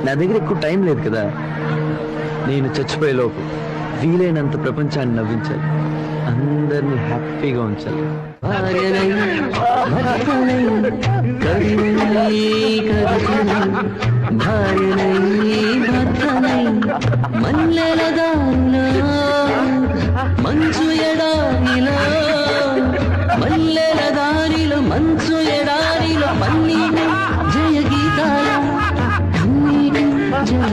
నా దగ్గర ఎక్కువ టైం లేదు కదా. నేను చచ్చిపోయేలోపు వీలైనంత ప్రపంచాన్ని నవ్వించాలి, అందరినీ హ్యాపీగా ఉంచాలి. మంచు ఎడారిలో మల్లెల దారిలో మంచు ఎడారిలో పన్నీటి జయ గీతాల కన్నీటి జయ